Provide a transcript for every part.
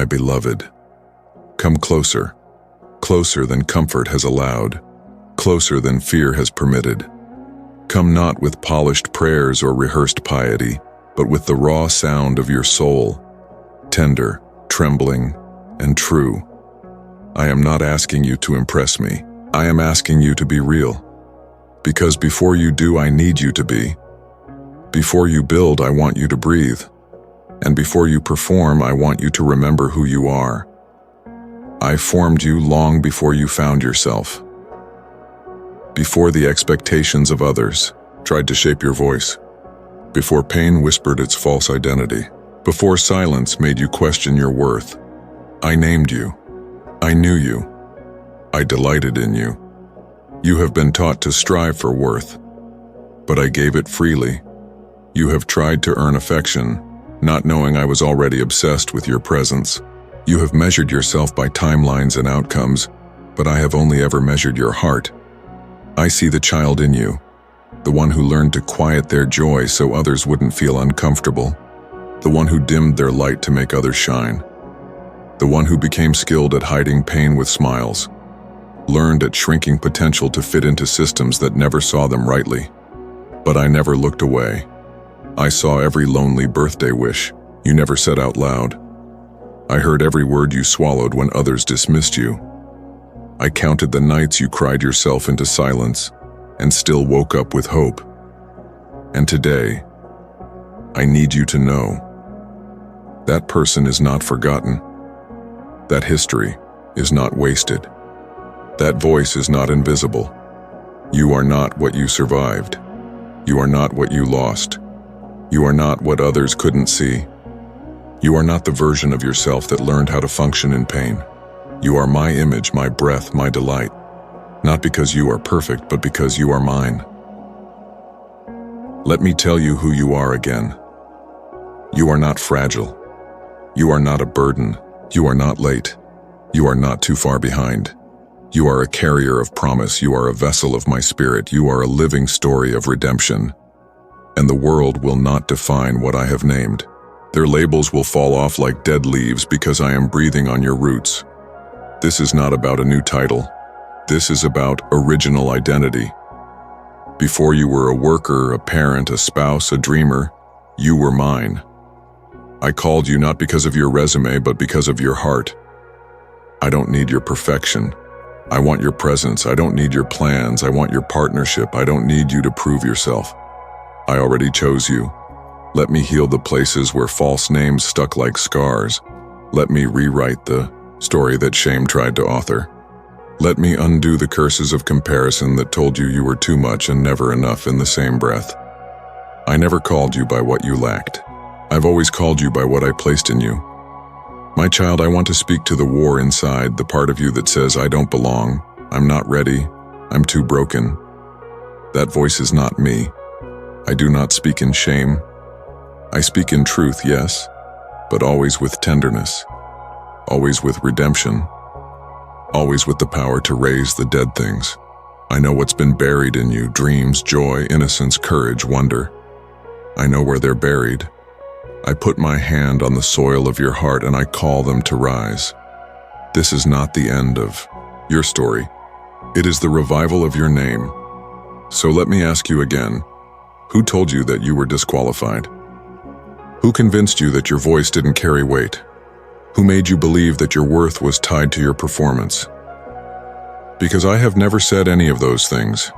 my beloved. Come closer, closer than comfort has allowed, closer than fear has permitted. Come not with polished prayers or rehearsed piety, but with the raw sound of your soul, tender, trembling, and true. I am not asking you to impress me. I am asking you to be real. Because before you do, I need you to be. Before you build, I want you to breathe. And before you perform, I want you to remember who you are. I formed you long before you found yourself. Before the expectations of others tried to shape your voice. Before pain whispered its false identity. Before silence made you question your worth. I named you. I knew you. I delighted in you. You have been taught to strive for worth, but I gave it freely. You have tried to earn affection, not knowing I was already obsessed with your presence. You have measured yourself by timelines and outcomes, but I have only ever measured your heart. I see the child in you, the one who learned to quiet their joy so others wouldn't feel uncomfortable, the one who dimmed their light to make others shine, the one who became skilled at hiding pain with smiles, learned at shrinking potential to fit into systems that never saw them rightly. But I never looked away. I saw every lonely birthday wish you never said out loud. I heard every word you swallowed when others dismissed you. I counted the nights you cried yourself into silence and still woke up with hope. And today, I need you to know that person is not forgotten. That history is not wasted. That voice is not invisible. You are not what you survived. You are not what you lost. You are not what others couldn't see. You are not the version of yourself that learned how to function in pain. You are my image, my breath, my delight. Not because you are perfect, but because you are mine. Let me tell you who you are again. You are not fragile. You are not a burden. You are not late. You are not too far behind. You are a carrier of promise. You are a vessel of my spirit. You are a living story of redemption. And the world will not define what I have named. Their labels will fall off like dead leaves because I am breathing on your roots. This is not about a new title. This is about original identity. Before you were a worker, a parent, a spouse, a dreamer, you were mine. I called you not because of your resume, but because of your heart. I don't need your perfection. I want your presence. I don't need your plans. I want your partnership. I don't need you to prove yourself. I already chose you. Let me heal the places where false names stuck like scars. Let me rewrite the story that shame tried to author. Let me undo the curses of comparison that told you you were too much and never enough in the same breath. I never called you by what you lacked. I've always called you by what I placed in you. My child, I want to speak to the war inside, the part of you that says, I don't belong, I'm not ready, I'm too broken. That voice is not me. I do not speak in shame. I speak in truth, yes, but always with tenderness, always with redemption, always with the power to raise the dead things. I know what's been buried in you, dreams, joy, innocence, courage, wonder. I know where they're buried. I put my hand on the soil of your heart and I call them to rise. This is not the end of your story. It is the revival of your name. So let me ask you again, who told you that you were disqualified? Who convinced you that your voice didn't carry weight? Who made you believe that your worth was tied to your performance? Because I have never said any of those things.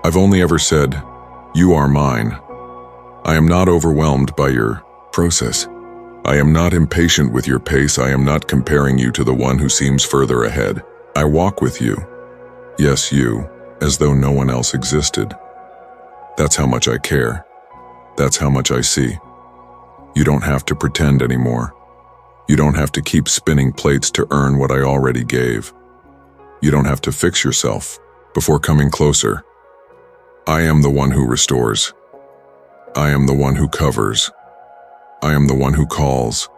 I've only ever said, you are mine. I am not overwhelmed by your process. I am not impatient with your pace. I am not comparing you to the one who seems further ahead. I walk with you. Yes, you, as though no one else existed. That's how much I care. That's how much I see. You don't have to pretend anymore. You don't have to keep spinning plates to earn what I already gave. You don't have to fix yourself before coming closer. I am the one who restores. I am the one who covers. I am the one who calls.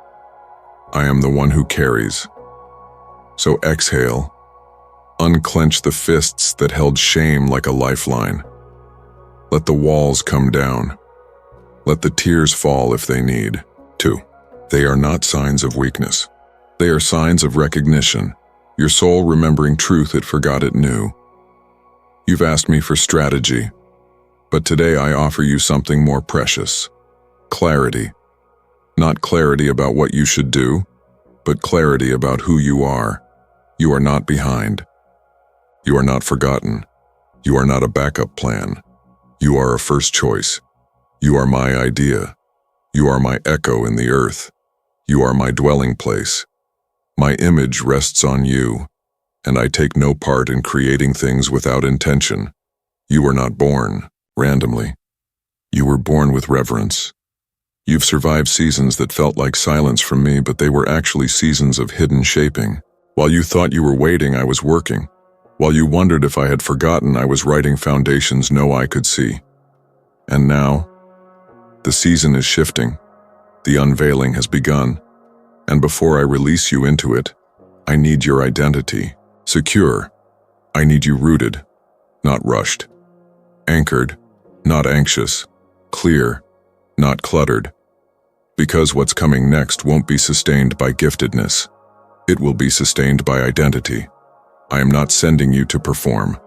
I am the one who carries. So exhale. Unclench the fists that held shame like a lifeline. Let the walls come down. Let the tears fall if they need to. They are not signs of weakness. They are signs of recognition, your soul remembering truth it forgot it knew. You've asked me for strategy, but today I offer you something more precious. Clarity. Not clarity about what you should do, but clarity about who you are. You are not behind. You are not forgotten. You are not a backup plan. You are a first choice. You are my idea. You are my echo in the earth. You are my dwelling place. My image rests on you, and I take no part in creating things without intention. You were not born randomly. You were born with reverence. You've survived seasons that felt like silence from me, but they were actually seasons of hidden shaping. While you thought you were waiting, I was working. While you wondered if I had forgotten, I was writing foundations no eye could see. And now, the season is shifting. The unveiling has begun. And before I release you into it, I need your identity. Secure. I need you rooted, not rushed. Anchored, not anxious. Clear, not cluttered. Because what's coming next won't be sustained by giftedness. It will be sustained by identity. I am not sending you to perform.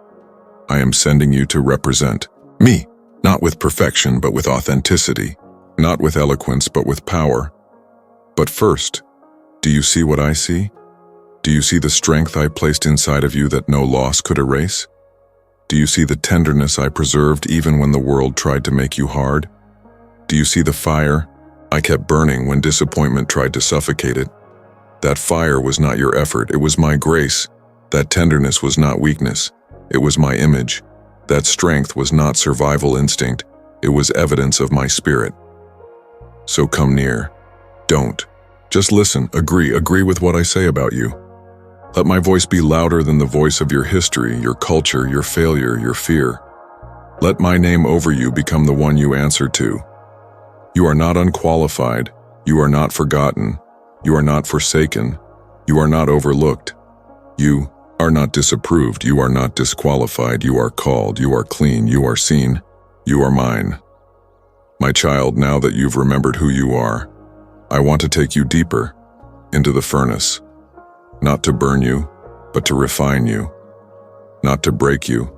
I am sending you to represent me, not with perfection, but with authenticity, not with eloquence, but with power. But first, do you see what I see? Do you see the strength I placed inside of you that no loss could erase? Do you see the tenderness I preserved even when the world tried to make you hard? Do you see the fire I kept burning when disappointment tried to suffocate it? That fire was not your effort, it was my grace. That tenderness was not weakness, it was my image. That strength was not survival instinct, it was evidence of my spirit. So come near. Don't. Just listen, agree with what I say about you. Let my voice be louder than the voice of your history, your culture, your failure, your fear. Let my name over you become the one you answer to. You are not unqualified. You are not forgotten. You are not forsaken. You are not overlooked. You are not disapproved. You are not disqualified. You are called. You are clean. You are seen. You are mine. My child, now that you've remembered who you are, I want to take you deeper into the furnace. Not to burn you, but to refine you. Not to break you,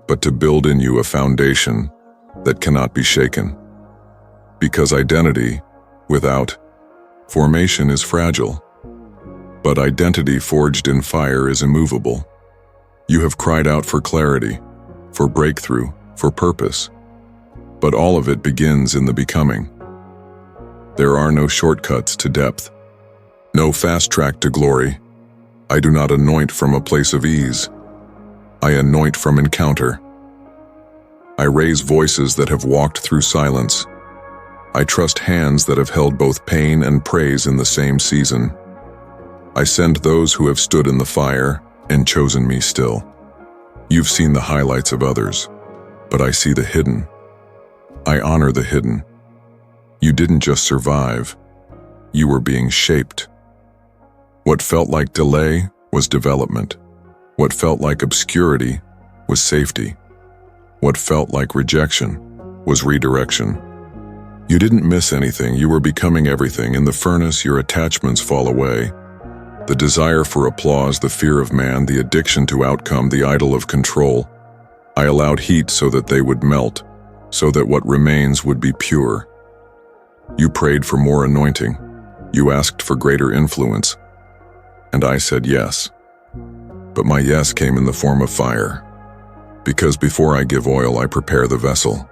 but to build in you a foundation that cannot be shaken. Because identity, without formation, is fragile, but identity forged in fire is immovable. You have cried out for clarity, for breakthrough, for purpose, but all of it begins in the becoming. There are no shortcuts to depth, no fast track to glory. I do not anoint from a place of ease. I anoint from encounter. I raise voices that have walked through silence. I trust hands that have held both pain and praise in the same season. I send those who have stood in the fire and chosen me still. You've seen the highlights of others, but I see the hidden. I honor the hidden. You didn't just survive, you were being shaped. What felt like delay was development. What felt like obscurity was safety. What felt like rejection was redirection. You didn't miss anything, you were becoming everything. In the furnace, your attachments fall away. The desire for applause, the fear of man, the addiction to outcome, the idol of control. I allowed heat so that they would melt, so that what remains would be pure. You prayed for more anointing. You asked for greater influence. And I said yes. But my yes came in the form of fire. Because before I give oil, I prepare the vessel.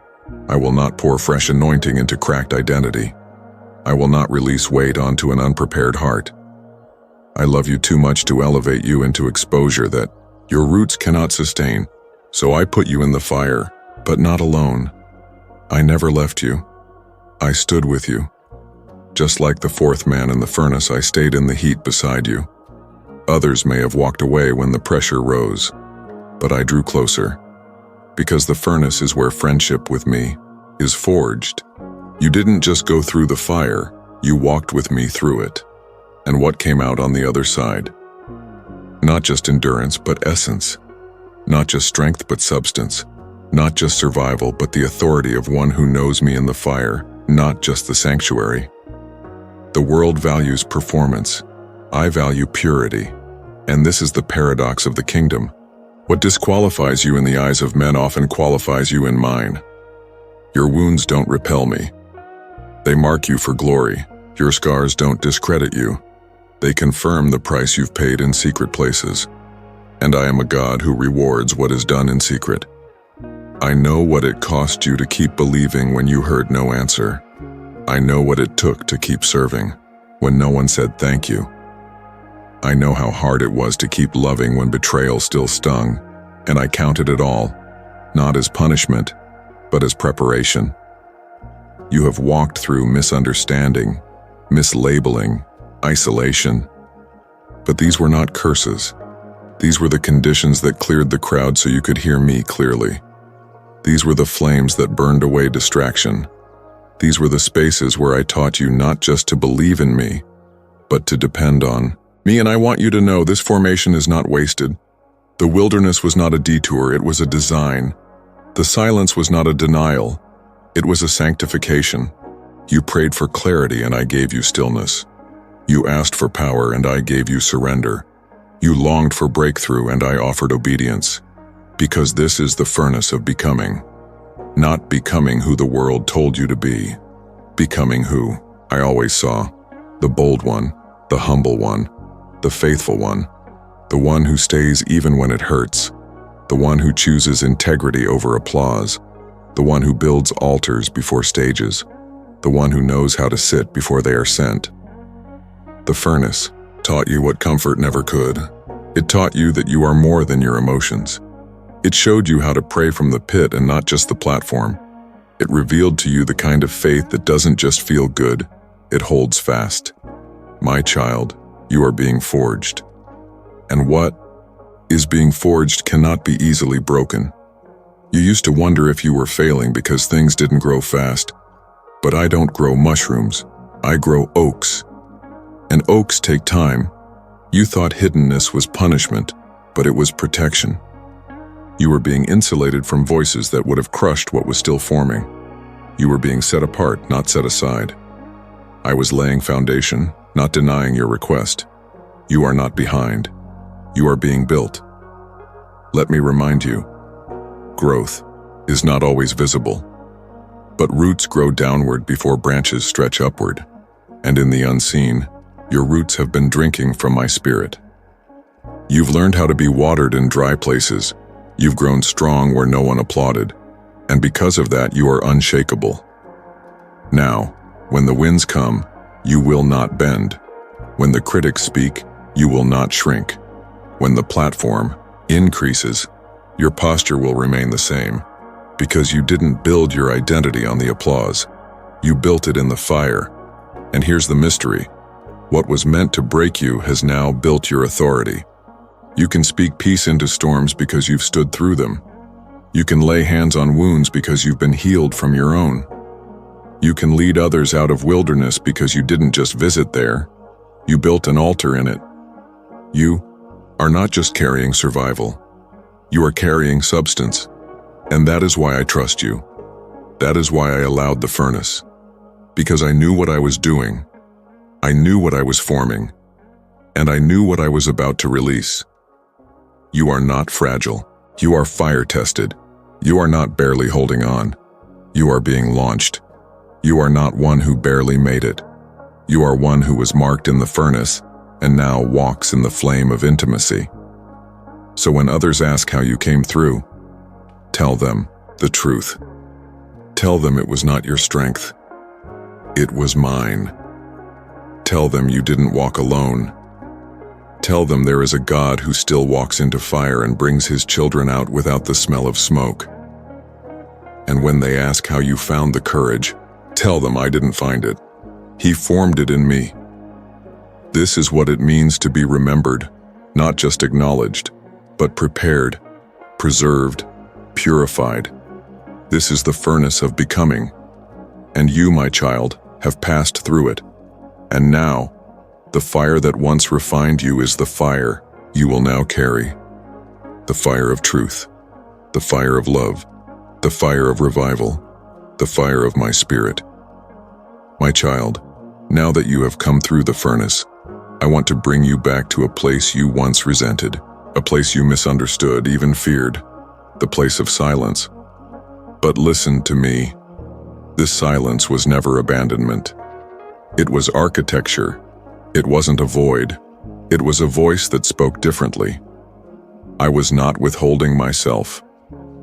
I will not pour fresh anointing into cracked identity. I will not release weight onto an unprepared heart. I love you too much to elevate you into exposure that your roots cannot sustain. So I put you in the fire, but not alone. I never left you. I stood with you. Just like the fourth man in the furnace, I stayed in the heat beside you. Others may have walked away when the pressure rose, but I drew closer. Because the furnace is where friendship with me is forged. You didn't just go through the fire, you walked with me through it. And what came out on the other side? Not just endurance, but essence. Not just strength, but substance. Not just survival, but the authority of one who knows me in the fire, not just the sanctuary. The world values performance. I value purity. And this is the paradox of the kingdom. What disqualifies you in the eyes of men often qualifies you in mine. Your wounds don't repel me. They mark you for glory. Your scars don't discredit you. They confirm the price you've paid in secret places. And I am a God who rewards what is done in secret. I know what it cost you to keep believing when you heard no answer. I know what it took to keep serving when no one said thank you. I know how hard it was to keep loving when betrayal still stung, and I counted it all, not as punishment, but as preparation. You have walked through misunderstanding, mislabeling, isolation. But these were not curses. These were the conditions that cleared the crowd so you could hear me clearly. These were the flames that burned away distraction. These were the spaces where I taught you not just to believe in me, but to depend on me. And I want you to know this formation is not wasted. The wilderness was not a detour, it was a design. The silence was not a denial, it was a sanctification. You prayed for clarity and I gave you stillness. You asked for power and I gave you surrender. You longed for breakthrough and I offered obedience. Because this is the furnace of becoming. Not becoming who the world told you to be. Becoming who I always saw. The bold one, the humble one, the faithful one. The one who stays even when it hurts. The one who chooses integrity over applause. The one who builds altars before stages. The one who knows how to sit before they are sent. The furnace taught you what comfort never could. It taught you that you are more than your emotions. It showed you how to pray from the pit and not just the platform. It revealed to you the kind of faith that doesn't just feel good, it holds fast. My child, you are being forged. And what is being forged cannot be easily broken. You used to wonder if you were failing because things didn't grow fast. But I don't grow mushrooms, I grow oaks. And oaks take time. You thought hiddenness was punishment, but it was protection. You were being insulated from voices that would have crushed what was still forming. You were being set apart, not set aside. I was laying foundation, not denying your request. You are not behind. You are being built. Let me remind you, growth is not always visible, but roots grow downward before branches stretch upward. And in the unseen, your roots have been drinking from my spirit. You've learned how to be watered in dry places. You've grown strong where no one applauded, and because of that you are unshakable. Now, when the winds come, you will not bend. When the critics speak, you will not shrink. When the platform increases, your posture will remain the same, because you didn't build your identity on the applause. You built it in the fire. And here's the mystery. What was meant to break you has now built your authority. You can speak peace into storms because you've stood through them. You can lay hands on wounds because you've been healed from your own. You can lead others out of wilderness because you didn't just visit there. You built an altar in it. You are not just carrying survival. You are carrying substance. And that is why I trust you. That is why I allowed the furnace. Because I knew what I was doing. I knew what I was forming. And I knew what I was about to release. You are not fragile. You are fire-tested. You are not barely holding on. You are being launched. You are not one who barely made it. You are one who was marked in the furnace and now walks in the flame of intimacy. So when others ask how you came through, tell them the truth. Tell them it was not your strength. It was mine. Tell them you didn't walk alone. Tell them there is a God who still walks into fire and brings his children out without the smell of smoke. And when they ask how you found the courage, tell them I didn't find it. He formed it in me. This is what it means to be remembered, not just acknowledged, but prepared, preserved, purified. This is the furnace of becoming. And you, my child, have passed through it. And now, the fire that once refined you is the fire you will now carry. The fire of truth, the fire of love, the fire of revival, the fire of my spirit. My child, now that you have come through the furnace, I want to bring you back to a place you once resented, a place you misunderstood, even feared, the place of silence. But listen to me. This silence was never abandonment. It was architecture. It wasn't a void. It was a voice that spoke differently. I was not withholding myself.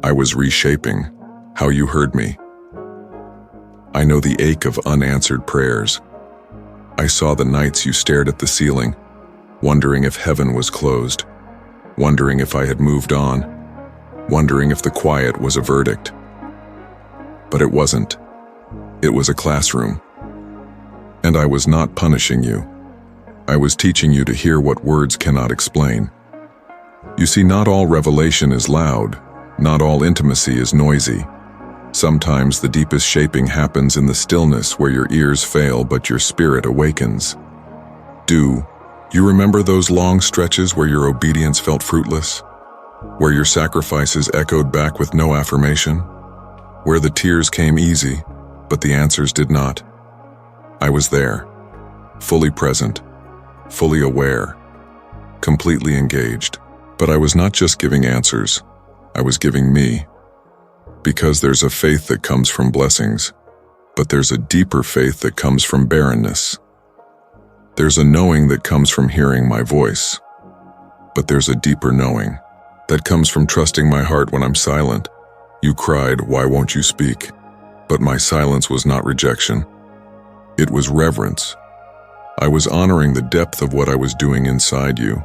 I was reshaping how you heard me. I know the ache of unanswered prayers. I saw the nights you stared at the ceiling, wondering if heaven was closed, wondering if I had moved on, wondering if the quiet was a verdict. But it wasn't. It was a classroom. And I was not punishing you. I was teaching you to hear what words cannot explain. You see, not all revelation is loud. Not all intimacy is noisy. Sometimes the deepest shaping happens in the stillness where your ears fail but your spirit awakens. Do you remember those long stretches where your obedience felt fruitless? Where your sacrifices echoed back with no affirmation? Where the tears came easy, but the answers did not? I was there, fully present, fully aware, completely engaged. But I was not just giving answers, I was giving me. Because there's a faith that comes from blessings, but there's a deeper faith that comes from barrenness. There's a knowing that comes from hearing my voice, but there's a deeper knowing that comes from trusting my heart when I'm silent. You cried, "Why won't you speak?" But my silence was not rejection. It was reverence. I was honoring the depth of what I was doing inside you.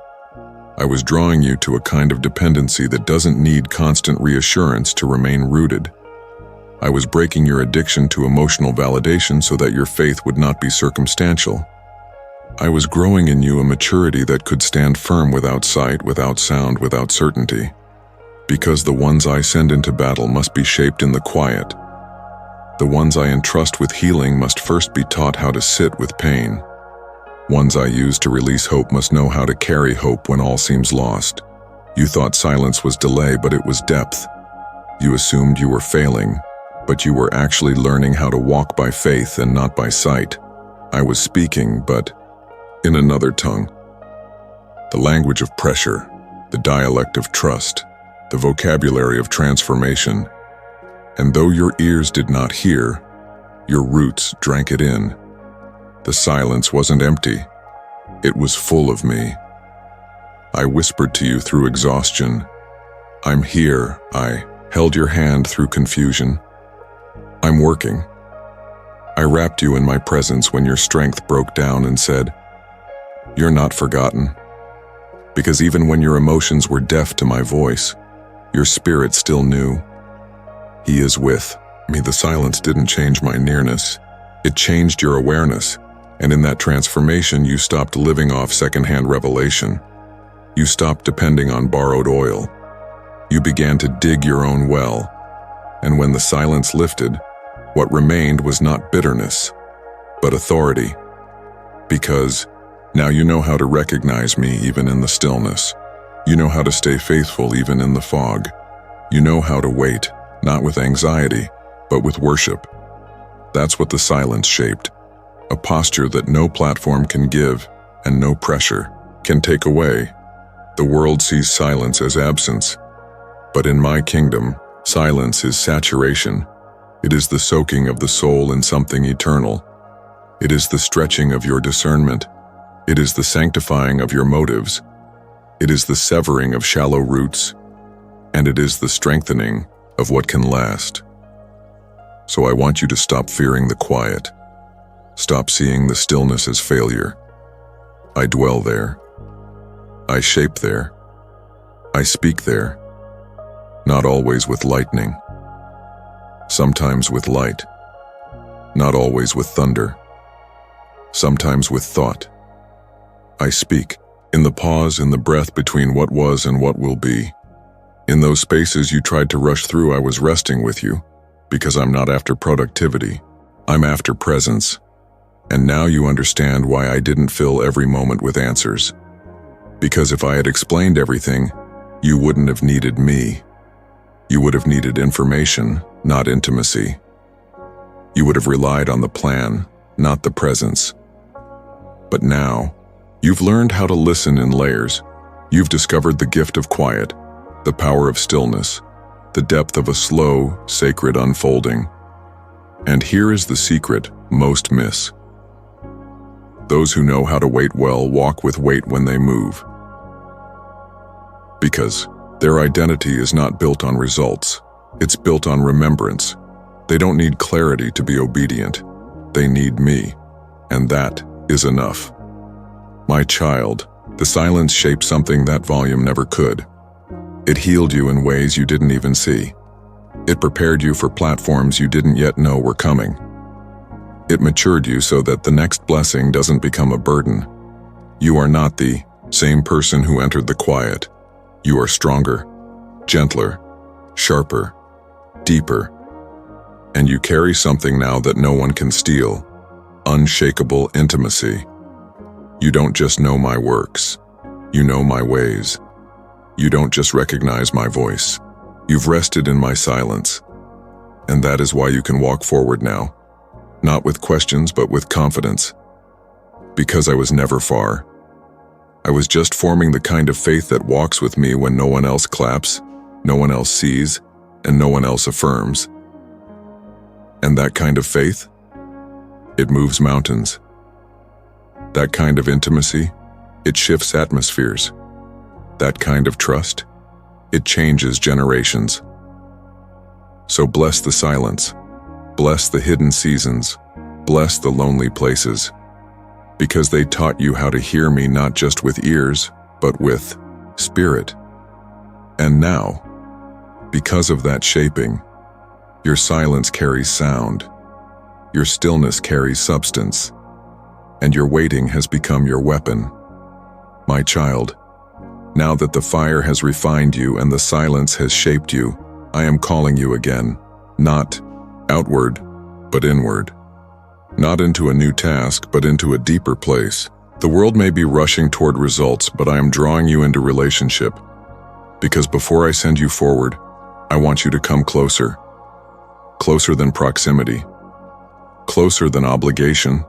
I was drawing you to a kind of dependency that doesn't need constant reassurance to remain rooted. I was breaking your addiction to emotional validation so that your faith would not be circumstantial. I was growing in you a maturity that could stand firm without sight, without sound, without certainty. Because the ones I send into battle must be shaped in the quiet. The ones I entrust with healing must first be taught how to sit with pain. Ones I use to release hope must know how to carry hope when all seems lost. You thought silence was delay, but it was depth. You assumed you were failing, but you were actually learning how to walk by faith and not by sight. I was speaking, but in another tongue. The language of pressure, the dialect of trust, the vocabulary of transformation. And though your ears did not hear, your roots drank it in. The silence wasn't empty. It was full of me. I whispered to you through exhaustion. I'm here. I held your hand through confusion. I'm working. I wrapped you in my presence when your strength broke down and said, "You're not forgotten." Because even when your emotions were deaf to my voice, your spirit still knew. He is with me. The silence didn't change my nearness. It changed your awareness. And in that transformation, you stopped living off secondhand revelation. You stopped depending on borrowed oil. You began to dig your own well. And when the silence lifted, what remained was not bitterness, but authority. Because now you know how to recognize me even in the stillness. You know how to stay faithful even in the fog. You know how to wait, not with anxiety, but with worship. That's what the silence shaped. A posture that no platform can give and no pressure can take away. The world sees silence as absence, but in my kingdom, silence is saturation. It is the soaking of the soul in something eternal. It is the stretching of your discernment. It is the sanctifying of your motives. It is the severing of shallow roots, and it is the strengthening of what can last. So I want you to stop fearing the quiet. Stop seeing the stillness as failure. I dwell there. I shape there. I speak there. Not always with lightning. Sometimes with light. Not always with thunder. Sometimes with thought. I speak in the pause, in the breath between what was and what will be. In those spaces you tried to rush through, I was resting with you, because I'm not after productivity. I'm after presence. And now you understand why I didn't fill every moment with answers. Because if I had explained everything, you wouldn't have needed me. You would have needed information, not intimacy. You would have relied on the plan, not the presence. But now, You've learned how to listen in layers. You've discovered the gift of quiet, the power of stillness, the depth of a slow, sacred unfolding. And here is the secret most miss. Those who know how to wait well walk with weight when they move. Because their identity is not built on results, it's built on remembrance. They don't need clarity to be obedient. They need me, and that is enough. My child, the silence shaped something that volume never could. It healed you in ways you didn't even see. It prepared you for platforms you didn't yet know were coming. It matured you so that the next blessing doesn't become a burden. You are not the same person who entered the quiet. You are stronger, gentler, sharper, deeper. And you carry something now that no one can steal: unshakable intimacy. You don't just know my works, you know my ways. You don't just recognize my voice, you've rested in my silence. And that is why you can walk forward now, not with questions but with confidence. Because I was never far. I was just forming the kind of faith that walks with me when no one else claps, no one else sees, and no one else affirms. And that kind of faith? It moves mountains. That kind of intimacy? It shifts atmospheres. That kind of trust? It changes generations. So bless the silence. Bless the hidden seasons. Bless the lonely places. Because they taught you how to hear me not just with ears, but with spirit. And now, because of that shaping, your silence carries sound, your stillness carries substance, and your waiting has become your weapon. My child, now that the fire has refined you and the silence has shaped you, I am calling you again, not outward, but inward. Not into a new task, but into a deeper place. The world may be rushing toward results, but I am drawing you into relationship. Because before I send you forward, I want you to come closer. Closer than proximity. Closer than obligation.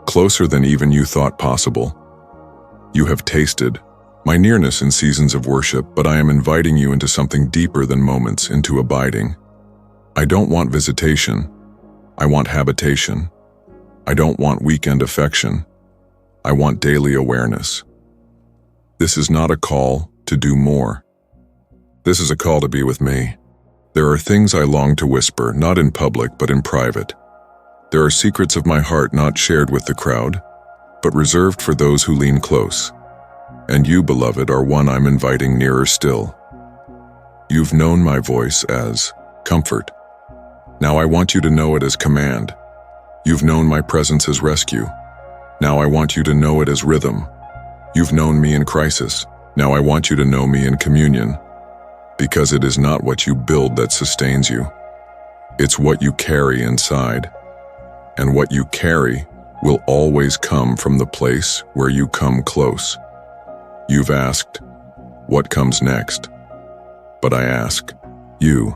Closer than even you thought possible. You have tasted my nearness in seasons of worship, but I am inviting you into something deeper than moments, into abiding. I don't want visitation. I want habitation. I don't want weekend affection. I want daily awareness. This is not a call to do more. This is a call to be with me. There are things I long to whisper, not in public, but in private. There are secrets of my heart not shared with the crowd, but reserved for those who lean close. And you, beloved, are one I'm inviting nearer still. You've known my voice as comfort. Now I want you to know it as command. You've known my presence as rescue. Now I want you to know it as rhythm. You've known me in crisis. Now I want you to know me in communion. Because it is not what you build that sustains you. It's what you carry inside. And what you carry will always come from the place where you come close. You've asked, what comes next? But I ask, you,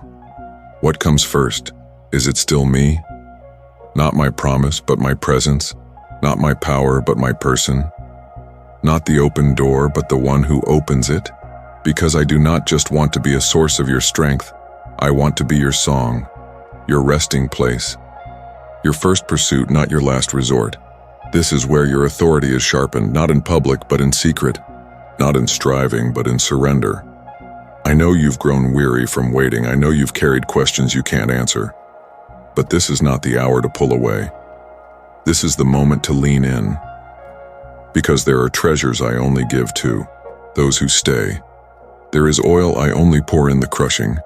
what comes first? Is it still me? Not my promise, but my presence. Not my power, but my person. Not the open door, but the one who opens it. Because I do not just want to be a source of your strength, I want to be your song, your resting place, your first pursuit, not your last resort. This is where your authority is sharpened, not in public, but in secret, not in striving, but in surrender. I know you've grown weary from waiting. I know you've carried questions you can't answer. But this is not the hour to pull away. This is the moment to lean in. Because there are treasures I only give to those who stay. There is oil I only pour in the crushing.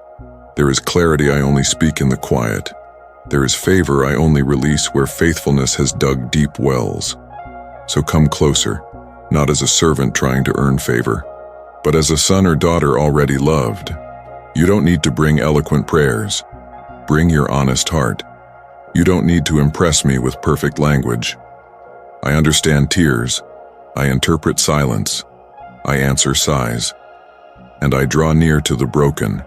There is clarity I only speak in the quiet. There is favor I only release where faithfulness has dug deep wells. So come closer, not as a servant trying to earn favor, but as a son or daughter already loved. You don't need to bring eloquent prayers. Bring your honest heart. You don't need to impress me with perfect language. I understand tears. I interpret silence. I answer sighs. And I draw near to the broken.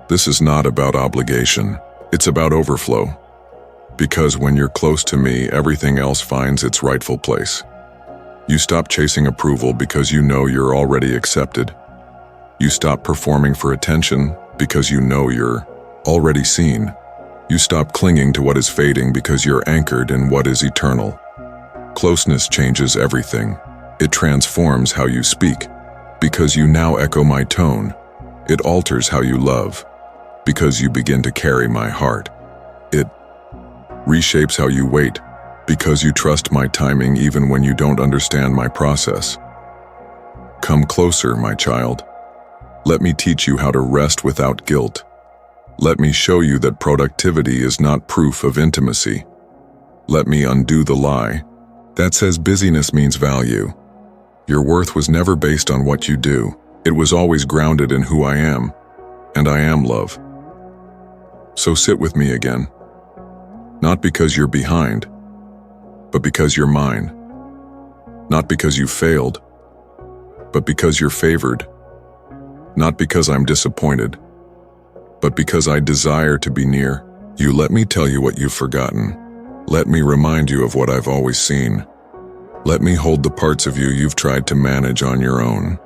This is not about obligation. It's about overflow. Because when you're close to me, everything else finds its rightful place. You stop chasing approval because you know you're already accepted. You stop performing for attention because you know you're already seen. You stop clinging to what is fading because you're anchored in what is eternal. Closeness changes everything. It transforms how you speak, because you now echo my tone. It alters how you love, because you begin to carry my heart. It reshapes how you wait, because you trust my timing even when you don't understand my process. Come closer, my child. Let me teach you how to rest without guilt. Let me show you that productivity is not proof of intimacy. Let me undo the lie that says busyness means value. Your worth was never based on what you do. It was always grounded in who I am, and I am love. So sit with me again. Not because you're behind, but because you're mine. Not because you failed, but because you're favored. Not because I'm disappointed, but because I desire to be near. You let me tell you what you've forgotten. Let me remind you of what I've always seen. Let me hold the parts of you you've tried to manage on your own.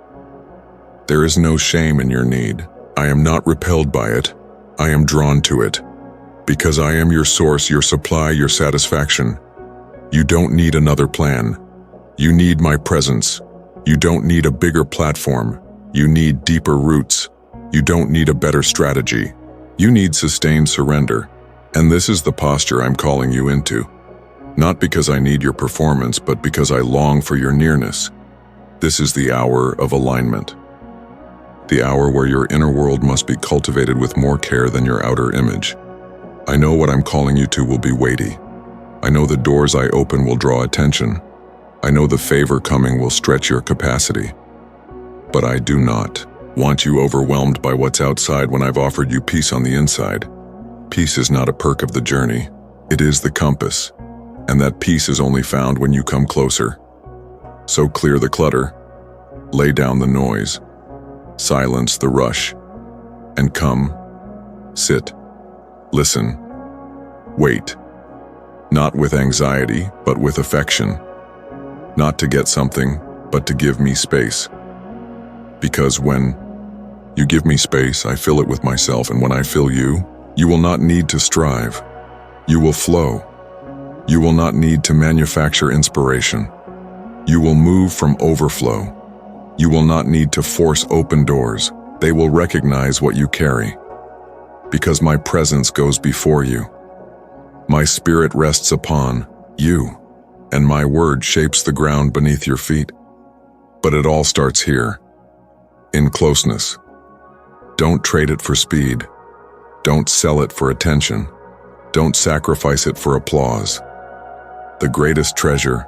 There is no shame in your need. I am not repelled by it. I am drawn to it. Because I am your source, your supply, your satisfaction. You don't need another plan. You need my presence. You don't need a bigger platform. You need deeper roots. You don't need a better strategy. You need sustained surrender. And this is the posture I'm calling you into. Not because I need your performance, but because I long for your nearness. This is the hour of alignment. The hour where your inner world must be cultivated with more care than your outer image. I know what I'm calling you to will be weighty. I know the doors I open will draw attention. I know the favor coming will stretch your capacity. But I do not want you overwhelmed by what's outside when I've offered you peace on the inside. Peace is not a perk of the journey. It is the compass. And that peace is only found when you come closer. So clear the clutter, lay down the noise, silence the rush, and come, sit, listen, wait. Not with anxiety, but with affection. Not to get something, but to give me space. Because when you give me space, I fill it with myself, and when I fill you, you will not need to strive. You will flow. You will not need to manufacture inspiration. You will move from overflow. You will not need to force open doors. They will recognize what you carry. Because my presence goes before you. My spirit rests upon you, and my word shapes the ground beneath your feet. But it all starts here, in closeness. Don't trade it for speed. Don't sell it for attention. Don't sacrifice it for applause. The greatest treasure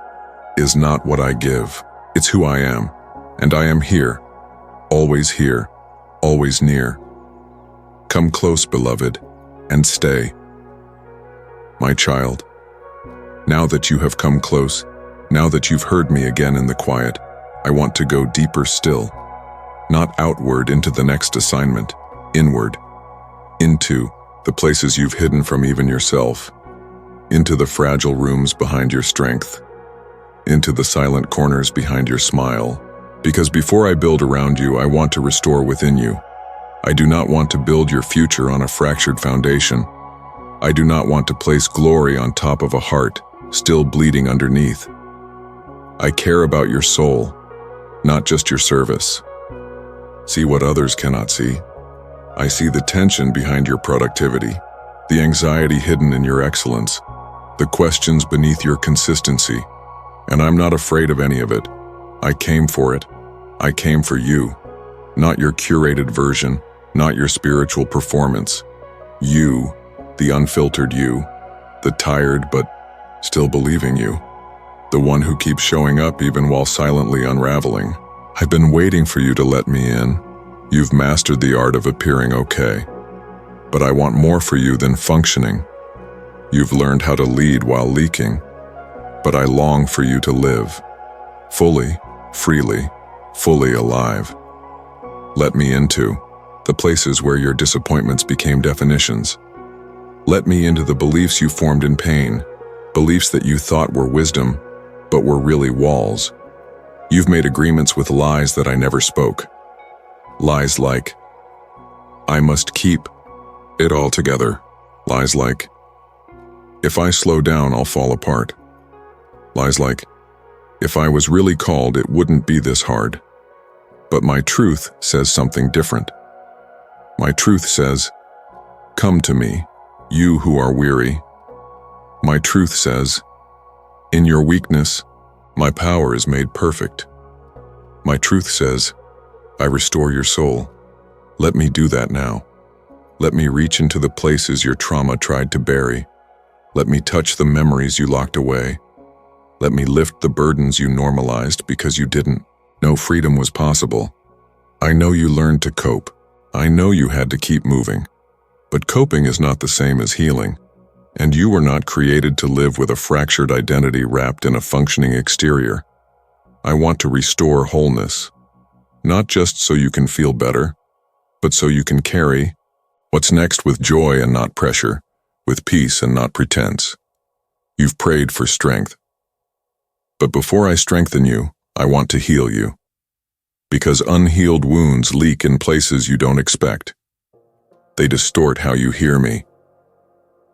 is not what I give. It's who I am, and I am here, always near. Come close, beloved, and stay. My child, now that you have come close, now that you've heard me again in the quiet, I want to go deeper still. Not outward into the next assignment, inward, into the places you've hidden from even yourself, into the fragile rooms behind your strength, into the silent corners behind your smile. Because before I build around you, I want to restore within you. I do not want to build your future on a fractured foundation. I do not want to place glory on top of a heart still bleeding underneath. I care about your soul, not just your service. See what others cannot see. I see the tension behind your productivity, the anxiety hidden in your excellence, the questions beneath your consistency, and I'm not afraid of any of it. I came for it. I came for you, not your curated version, not your spiritual performance. You, the unfiltered you, the tired but still believing you, the one who keeps showing up even while silently unraveling. I've been waiting for you to let me in. You've mastered the art of appearing okay, but I want more for you than functioning. You've learned how to lead while leaking, but I long for you to live, fully, freely, fully alive. Let me into the places where your disappointments became definitions. Let me into the beliefs you formed in pain, beliefs that you thought were wisdom, but were really walls. You've made agreements with lies that I never spoke. Lies like, I must keep it all together. Lies like, if I slow down, I'll fall apart. Lies like, if I was really called, it wouldn't be this hard. But my truth says something different. My truth says, come to me, you who are weary. My truth says, in your weakness, my power is made perfect. My truth says, I restore your soul. Let me do that now. Let me reach into the places your trauma tried to bury. Let me touch the memories you locked away. Let me lift the burdens you normalized because you didn't know freedom was possible. I know you learned to cope. I know you had to keep moving. But coping is not the same as healing. And you were not created to live with a fractured identity wrapped in a functioning exterior. I want to restore wholeness. Not just so you can feel better, but so you can carry what's next with joy and not pressure, with peace and not pretense. You've prayed for strength. But before I strengthen you, I want to heal you. Because unhealed wounds leak in places you don't expect. They distort how you hear me.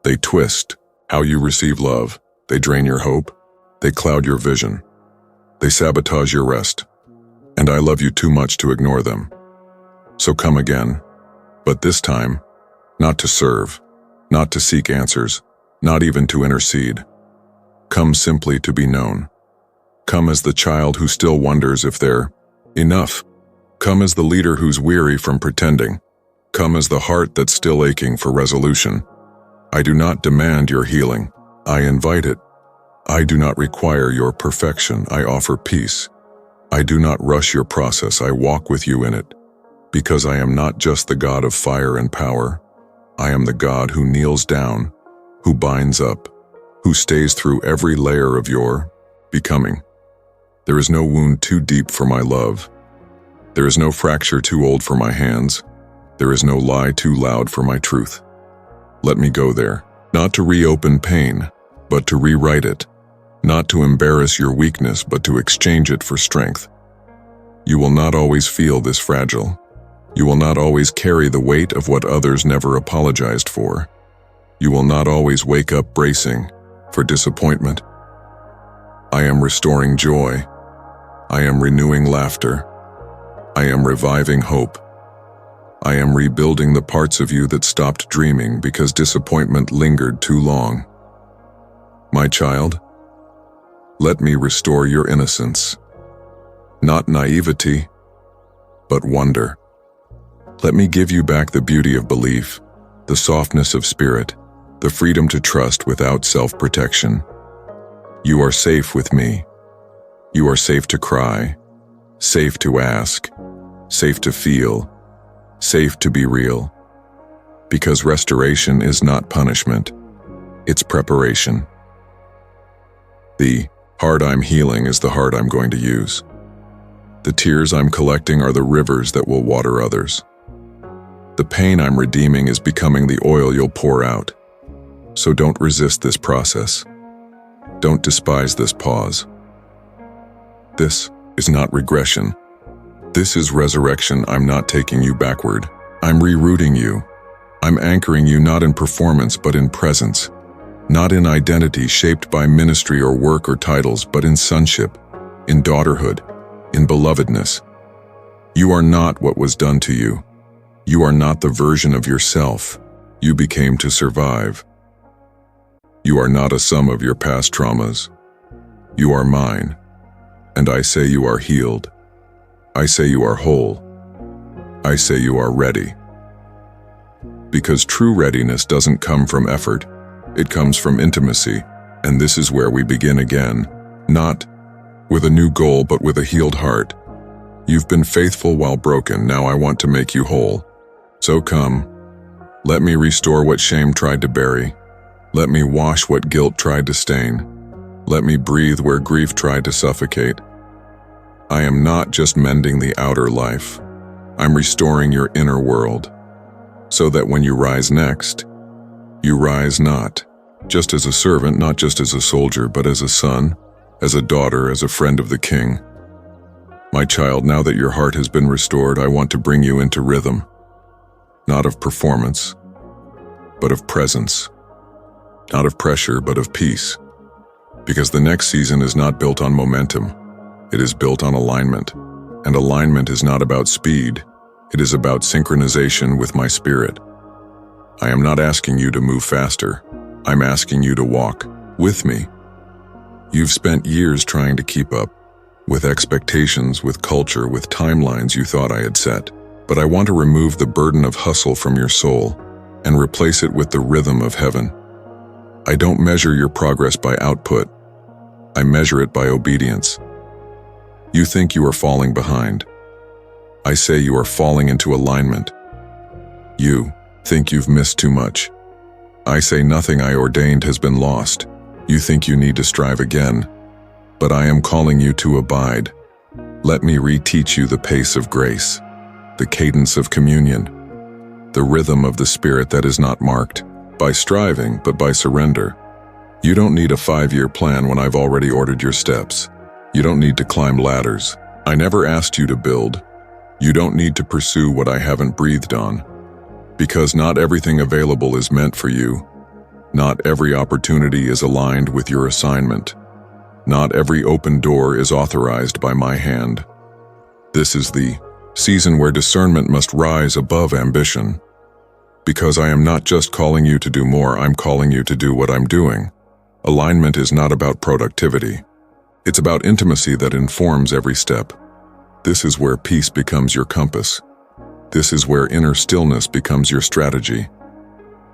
They twist how you receive love. They drain your hope. They cloud your vision. They sabotage your rest. And I love you too much to ignore them. So come again. But this time, not to serve, not to seek answers, not even to intercede. Come simply to be known. Come as the child who still wonders if they're enough. Come as the leader who's weary from pretending. Come as the heart that's still aching for resolution. I do not demand your healing. I invite it. I do not require your perfection. I offer peace. I do not rush your process. I walk with you in it. Because I am not just the God of fire and power. I am the God who kneels down, who binds up, who stays through every layer of your becoming. There is no wound too deep for my love. There is no fracture too old for my hands. There is no lie too loud for my truth. Let me go there, not to reopen pain, but to rewrite it, not to embarrass your weakness, but to exchange it for strength. You will not always feel this fragile. You will not always carry the weight of what others never apologized for. You will not always wake up bracing for disappointment. I am restoring joy. I am renewing laughter. I am reviving hope. I am rebuilding the parts of you that stopped dreaming because disappointment lingered too long. My child, let me restore your innocence. Not naivety, but wonder. Let me give you back the beauty of belief, the softness of spirit, the freedom to trust without self-protection. You are safe with me. You are safe to cry, safe to ask, safe to feel, safe to be real. Because restoration is not punishment, it's preparation. The heart I'm healing is the heart I'm going to use. The tears I'm collecting are the rivers that will water others. The pain I'm redeeming is becoming the oil you'll pour out. So don't resist this process. Don't despise this pause. This is not regression. This is resurrection. I'm not taking you backward. I'm rerouting you. I'm anchoring you not in performance but in presence. Not in identity shaped by ministry or work or titles, but in sonship, in daughterhood, in belovedness. You are not what was done to you. You are not the version of yourself you became to survive. You are not a sum of your past traumas. You are mine. And I say you are healed. I say you are whole. I say you are ready. Because true readiness doesn't come from effort. It comes from intimacy. And this is where we begin again. Not with a new goal, but with a healed heart. You've been faithful while broken. Now I want to make you whole. So come. Let me restore what shame tried to bury. Let me wash what guilt tried to stain. Let me breathe where grief tried to suffocate. I am not just mending the outer life. I'm restoring your inner world. So that when you rise next, you rise not just as a servant, not just as a soldier, but as a son, as a daughter, as a friend of the King. My child, now that your heart has been restored, I want to bring you into rhythm, not of performance, but of presence, not of pressure, but of peace. Because the next season is not built on momentum, it is built on alignment. And alignment is not about speed, it is about synchronization with my spirit. I am not asking you to move faster, I'm asking you to walk with me. You've spent years trying to keep up, with expectations, with culture, with timelines you thought I had set. But I want to remove the burden of hustle from your soul and replace it with the rhythm of heaven. I don't measure your progress by output, I measure it by obedience. You think you are falling behind. I say you are falling into alignment. You think you've missed too much. I say nothing I ordained has been lost. You think you need to strive again, but I am calling you to abide. Let me reteach you the pace of grace, the cadence of communion, the rhythm of the Spirit that is not marked by striving, but by surrender. You don't need a 5-year plan when I've already ordered your steps. You don't need to climb ladders. I never asked you to build. You don't need to pursue what I haven't breathed on. Because not everything available is meant for you. Not every opportunity is aligned with your assignment. Not every open door is authorized by my hand. This is the season where discernment must rise above ambition. Because I am not just calling you to do more, I'm calling you to do what I'm doing. Alignment is not about productivity. It's about intimacy that informs every step. This is where peace becomes your compass. This is where inner stillness becomes your strategy.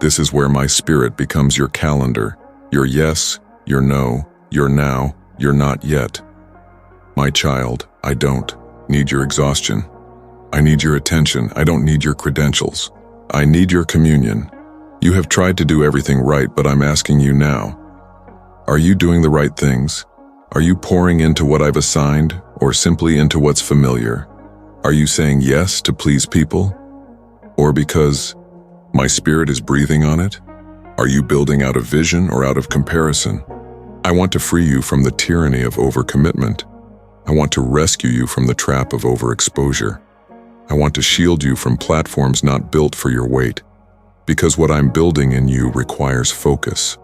This is where my spirit becomes your calendar, your yes, your no, your now, your not yet. My child, I don't need your exhaustion. I need your attention. I don't need your credentials. I need your communion. You have tried to do everything right, but I'm asking you now. Are you doing the right things? Are you pouring into what I've assigned, or simply into what's familiar? Are you saying yes to please people? Or because my spirit is breathing on it? Are you building out of vision or out of comparison? I want to free you from the tyranny of overcommitment. I want to rescue you from the trap of overexposure. I want to shield you from platforms not built for your weight. Because what I'm building in you requires focus.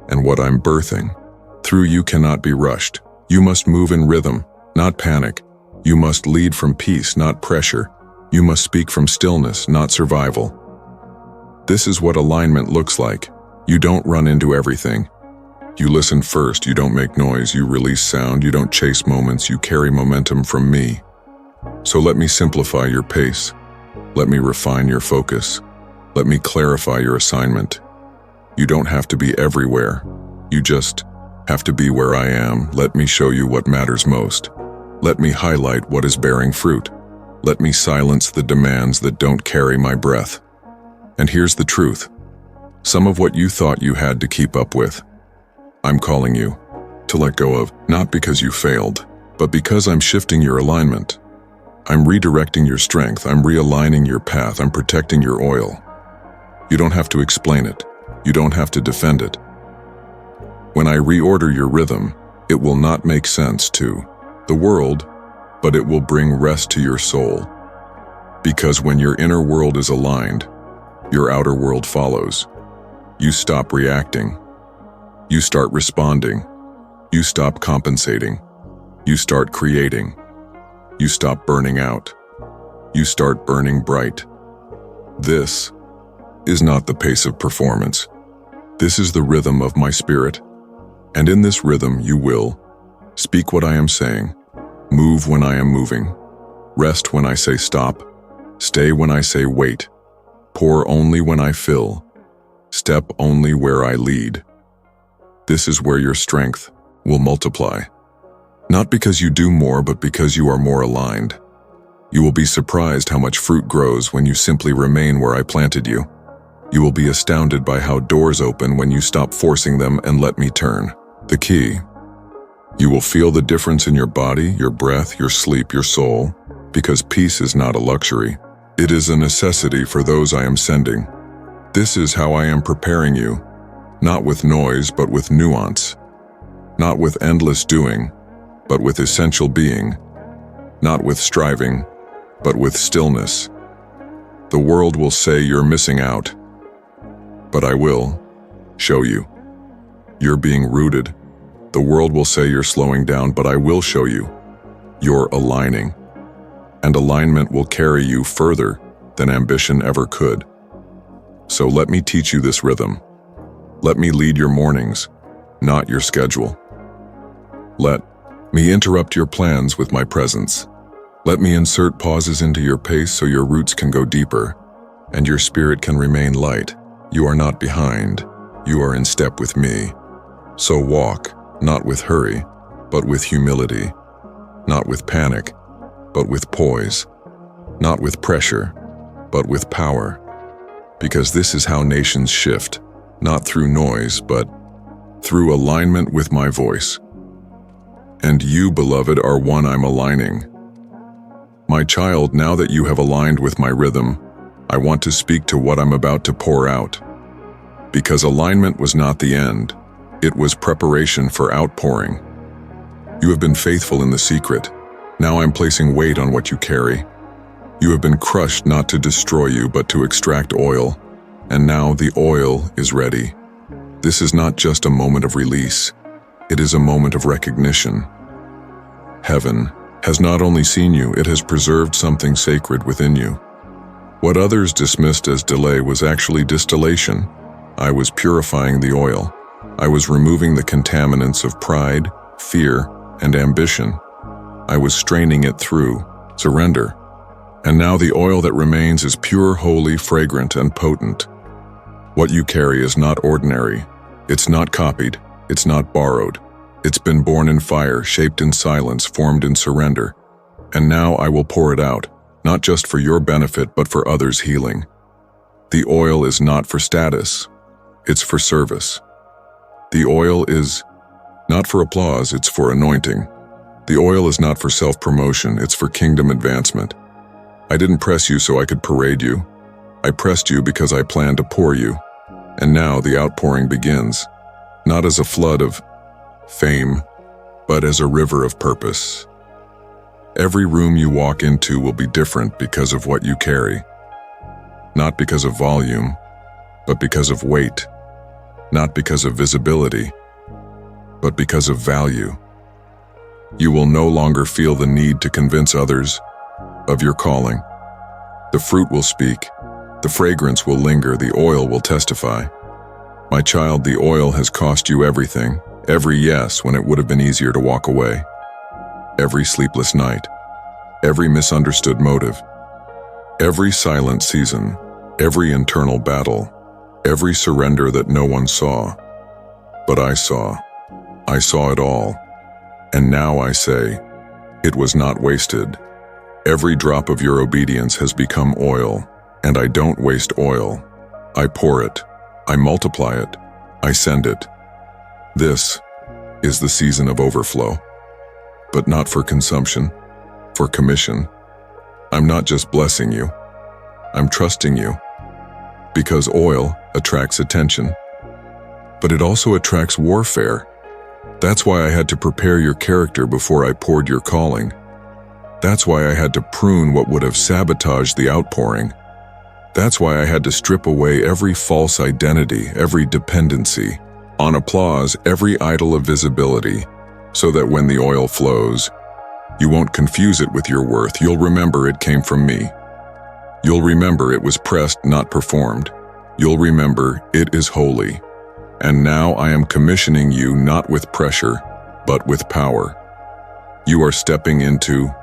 And what I'm birthing through you cannot be rushed. You must move in rhythm, not panic. You must lead from peace, not pressure. You must speak from stillness, not survival. This is what alignment looks like. You don't run into everything. You listen first, you don't make noise, you release sound, you don't chase moments, you carry momentum from me. So let me simplify your pace. Let me refine your focus. Let me clarify your assignment. You don't have to be everywhere. You just have to be where I am. Let me show you what matters most. Let me highlight what is bearing fruit. Let me silence the demands that don't carry my breath. And here's the truth. Some of what you thought you had to keep up with, I'm calling you to let go of, not because you failed, but because I'm shifting your alignment. I'm redirecting your strength. I'm realigning your path. I'm protecting your oil. You don't have to explain it. You don't have to defend it. When I reorder your rhythm, it will not make sense to the world, but it will bring rest to your soul. Because when your inner world is aligned, your outer world follows. You stop reacting. You start responding. You stop compensating. You start creating. You stop burning out. You start burning bright. This is not the pace of performance. This is the rhythm of my spirit. And in this rhythm you will speak what I am saying, move when I am moving, rest when I say stop, stay when I say wait, pour only when I fill, step only where I lead. This is where your strength will multiply. Not because you do more, but because you are more aligned. You will be surprised how much fruit grows when you simply remain where I planted you. You will be astounded by how doors open when you stop forcing them and let me turn the key. You will feel the difference in your body, your breath, your sleep, your soul, because peace is not a luxury. It is a necessity for those I am sending. This is how I am preparing you, not with noise, but with nuance, not with endless doing, but with essential being. not with striving, but with stillness. The world will say you're missing out, but I will show you. You're being rooted. The world will say you're slowing down, but I will show you. You're aligning, and alignment will carry you further than ambition ever could. So let me teach you this rhythm. Let me lead your mornings, not your schedule. Let me interrupt your plans with my presence. Let me insert pauses into your pace so your roots can go deeper and your spirit can remain light. You are not behind. You are in step with me. So walk, not with hurry, but with humility. Not with panic, but with poise. Not with pressure, but with power. Because this is how nations shift, not through noise, but through alignment with my voice. And you, beloved, are one I'm aligning. My child, now that you have aligned with my rhythm, I want to speak to what I'm about to pour out. Because alignment was not the end, it was preparation for outpouring. You have been faithful in the secret. Now I'm placing weight on what you carry. You have been crushed not to destroy you, but to extract oil. And now the oil is ready. This is not just a moment of release. It is a moment of recognition. Heaven has not only seen you, it has preserved something sacred within you. What others dismissed as delay was actually distillation. I was purifying the oil. I was removing the contaminants of pride, fear, and ambition. I was straining it through surrender. And now the oil that remains is pure, holy, fragrant, and potent. What you carry is not ordinary. It's not copied. It's not borrowed. It's been born in fire, shaped in silence, formed in surrender. And now I will pour it out, not just for your benefit, but for others' healing. The oil is not for status. It's for service. The oil is not for applause, it's for anointing. The oil is not for self-promotion, it's for kingdom advancement. I didn't press you so I could parade you. I pressed you because I planned to pour you. And now the outpouring begins, not as a flood of fame, but as a river of purpose. Every room you walk into will be different because of what you carry. Not because of volume, but because of weight. Not because of visibility, but because of value. You will no longer feel the need to convince others of your calling. The fruit will speak, the fragrance will linger, the oil will testify. My child, the oil has cost you everything, every yes when it would have been easier to walk away, every sleepless night, every misunderstood motive, every silent season, every internal battle, every surrender that no one saw. But I saw it all. And now I say, it was not wasted. Every drop of your obedience has become oil, and I don't waste oil. I pour it, I multiply it, I send it. This is the season of overflow, but not for consumption, for commission. I'm not just blessing you, I'm trusting you. Because oil attracts attention, but it also attracts warfare. That's why I had to prepare your character before I poured your calling. That's why I had to prune what would have sabotaged the outpouring. That's why I had to strip away every false identity, every dependency on applause, every idol of visibility, so that when the oil flows, you won't confuse it with your worth. You'll remember it came from me. You'll remember it was pressed, not performed. You'll remember it is holy. And now I am commissioning you not with pressure, but with power. You are stepping into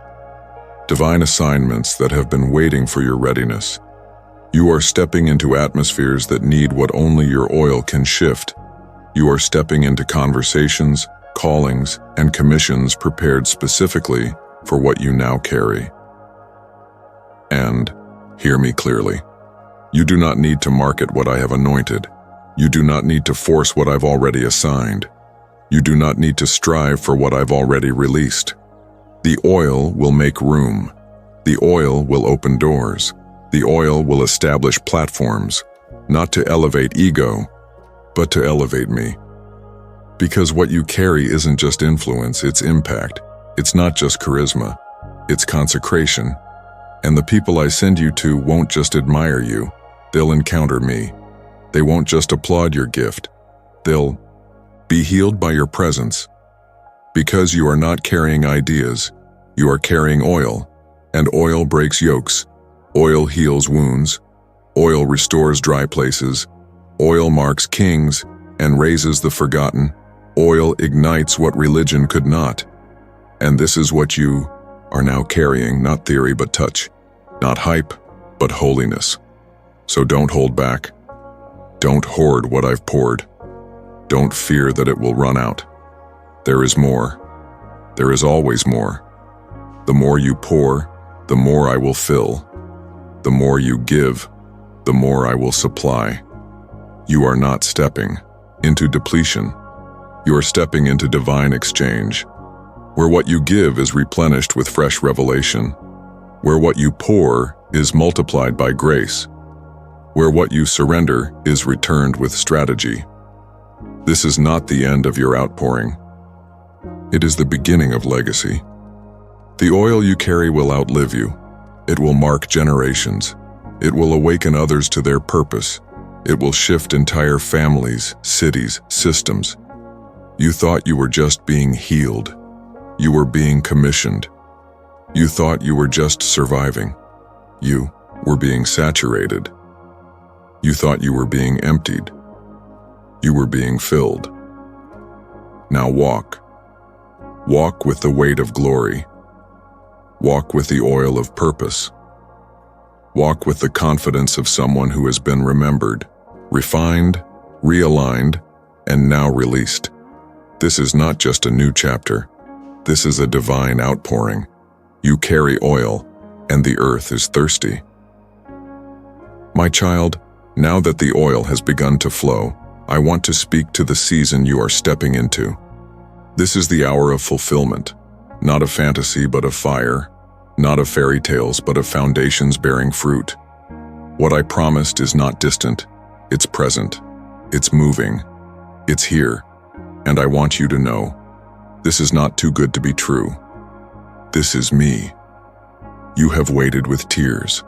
divine assignments that have been waiting for your readiness. You are stepping into atmospheres that need what only your oil can shift. You are stepping into conversations, callings, and commissions prepared specifically for what you now carry. And hear me clearly. You do not need to market what I have anointed. You do not need to force what I've already assigned. You do not need to strive for what I've already released. The oil will make room. The oil will open doors. The oil will establish platforms, not to elevate ego, but to elevate me. Because what you carry isn't just influence, it's impact. It's not just charisma. It's consecration. And the people I send you to won't just admire you, they'll encounter me. They won't just applaud your gift, they'll be healed by your presence. Because you are not carrying ideas, you are carrying oil, and oil breaks yokes. Oil heals wounds. Oil restores dry places. Oil marks kings and raises the forgotten. Oil ignites what religion could not. And this is what you are now carrying, not theory but touch, not hype but holiness. So don't hold back. Don't hoard what I've poured. Don't fear that it will run out. There is more. There is always more. The more you pour, the more I will fill. The more you give, the more I will supply. You are not stepping into depletion. You are stepping into divine exchange, where what you give is replenished with fresh revelation, where what you pour is multiplied by grace, where what you surrender is returned with strategy. This is not the end of your outpouring. It is the beginning of legacy. The oil you carry will outlive you. It will mark generations. It will awaken others to their purpose. It will shift entire families, cities, systems. You thought you were just being healed. You were being commissioned. You thought you were just surviving. You were being saturated. You thought you were being emptied. You were being filled. Now walk. Walk with the weight of glory. Walk with the oil of purpose. Walk with the confidence of someone who has been remembered, refined, realigned, and now released. This is not just a new chapter. This is a divine outpouring. You carry oil, and the earth is thirsty. My child, now that the oil has begun to flow, I want to speak to the season you are stepping into. This is the hour of fulfillment. Not of fantasy, but of fire. Not of fairy tales, but of foundations bearing fruit. What I promised is not distant. It's present. It's moving. It's here. And I want you to know, this is not too good to be true. This is me. You have waited with tears.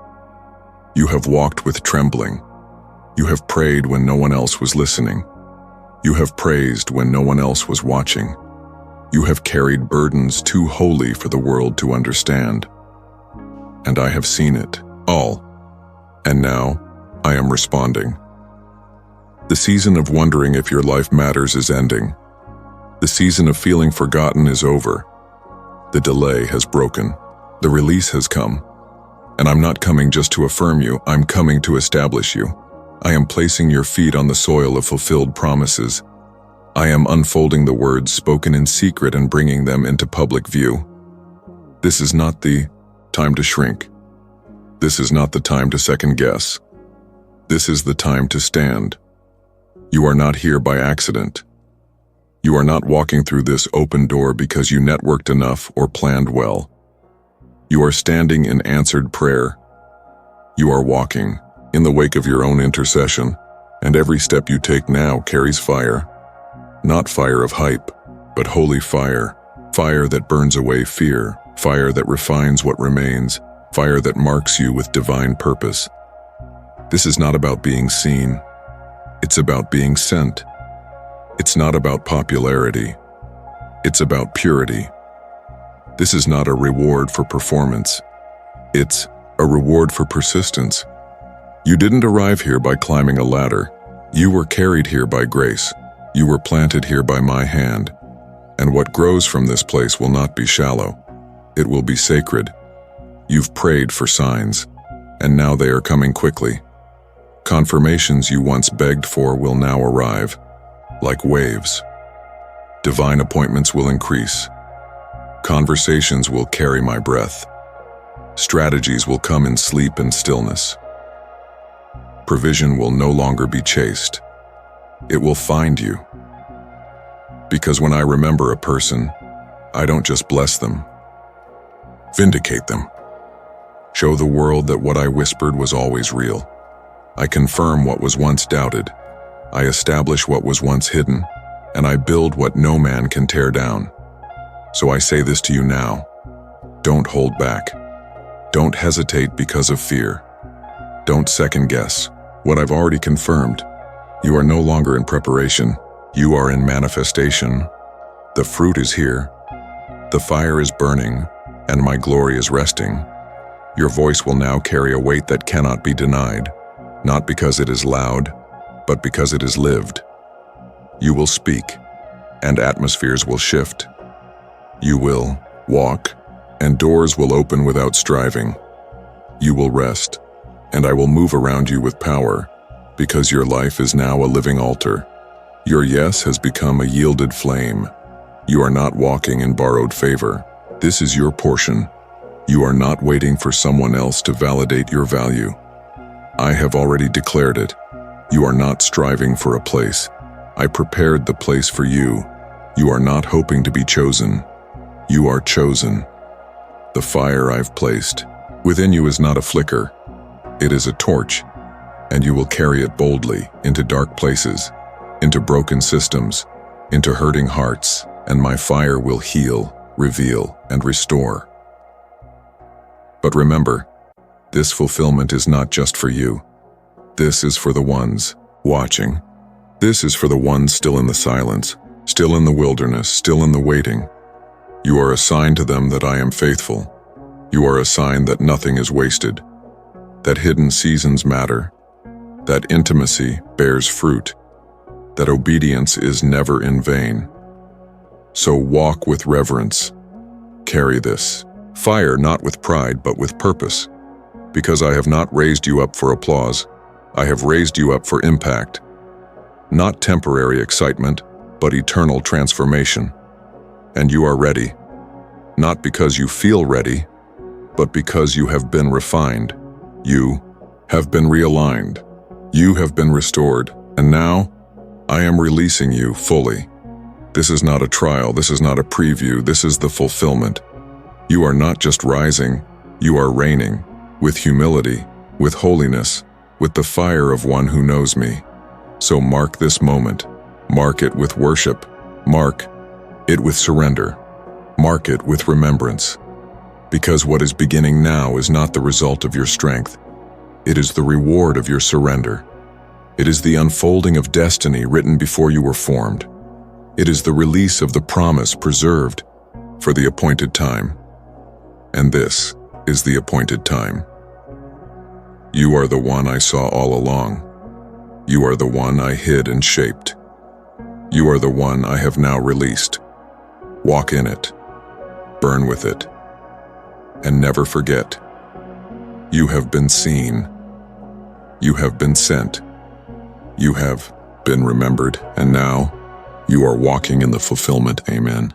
You have walked with trembling. You have prayed when no one else was listening. You have praised when no one else was watching. You have carried burdens too holy for the world to understand. And I have seen it all. And now, I am responding. The season of wondering if your life matters is ending. The season of feeling forgotten is over. The delay has broken. The release has come. And I'm not coming just to affirm you, I'm coming to establish you. I am placing your feet on the soil of fulfilled promises. I am unfolding the words spoken in secret and bringing them into public view. This is not the time to shrink. This is not the time to second guess. This is the time to stand. You are not here by accident. You are not walking through this open door because you networked enough or planned well. You are standing in answered prayer. You are walking in the wake of your own intercession, and every step you take now carries fire. Not fire of hype, but holy fire. Fire that burns away fear. Fire that refines what remains. Fire that marks you with divine purpose. This is not about being seen. It's about being sent. It's not about popularity. It's about purity. This is not a reward for performance. It's a reward for persistence. You didn't arrive here by climbing a ladder. You were carried here by grace. You were planted here by my hand. And what grows from this place will not be shallow. It will be sacred. You've prayed for signs, and now they are coming quickly. Confirmations you once begged for will now arrive, like waves. Divine appointments will increase. Conversations will carry my breath. Strategies will come in sleep and stillness. Provision will no longer be chased. It will find you. Because when I remember a person, I don't just bless them. Vindicate them. Show the world that what I whispered was always real. I confirm what was once doubted. I establish what was once hidden, and I build what no man can tear down. So I say this to you now. Don't hold back. Don't hesitate because of fear. Don't second guess what I've already confirmed. You are no longer in preparation. You are in manifestation. The fruit is here. The fire is burning, and my glory is resting. Your voice will now carry a weight that cannot be denied, not because it is loud, but because it is lived. You will speak, and atmospheres will shift. You will walk, and doors will open without striving. You will rest, and I will move around you with power, because your life is now a living altar. Your yes has become a yielded flame. You are not walking in borrowed favor. This is your portion. You are not waiting for someone else to validate your value. I have already declared it. You are not striving for a place. I prepared the place for you. You are not hoping to be chosen. You are chosen. The fire I've placed within you is not a flicker. It is a torch, and you will carry it boldly into dark places, into broken systems, into hurting hearts, and my fire will heal, reveal, and restore. But remember, this fulfillment is not just for you. This is for the ones watching. This is for the ones still in the silence, still in the wilderness, still in the waiting. You are a sign to them that I am faithful. You are a sign that nothing is wasted, that hidden seasons matter, that intimacy bears fruit, that obedience is never in vain. So walk with reverence. Carry this fire not with pride but with purpose, because I have not raised you up for applause. I have raised you up for impact. Not temporary excitement, but eternal transformation. And you are ready, not because you feel ready, but because you have been refined. You have been realigned. You have been restored. And now, I am releasing you fully. This is not a trial. This is not a preview. This is the fulfillment. You are not just rising. You are reigning with humility, with holiness, with the fire of one who knows me. So mark this moment. Mark it with worship. Mark it with surrender. Mark it with remembrance. Because what is beginning now is not the result of your strength. It is the reward of your surrender. It is the unfolding of destiny written before you were formed. It is the release of the promise preserved for the appointed time. And this is the appointed time. You are the one I saw all along. You are the one I hid and shaped. You are the one I have now released. Walk in it. Burn with it. And never forget. You have been seen. You have been sent. You have been remembered. And now, you are walking in the fulfillment. Amen.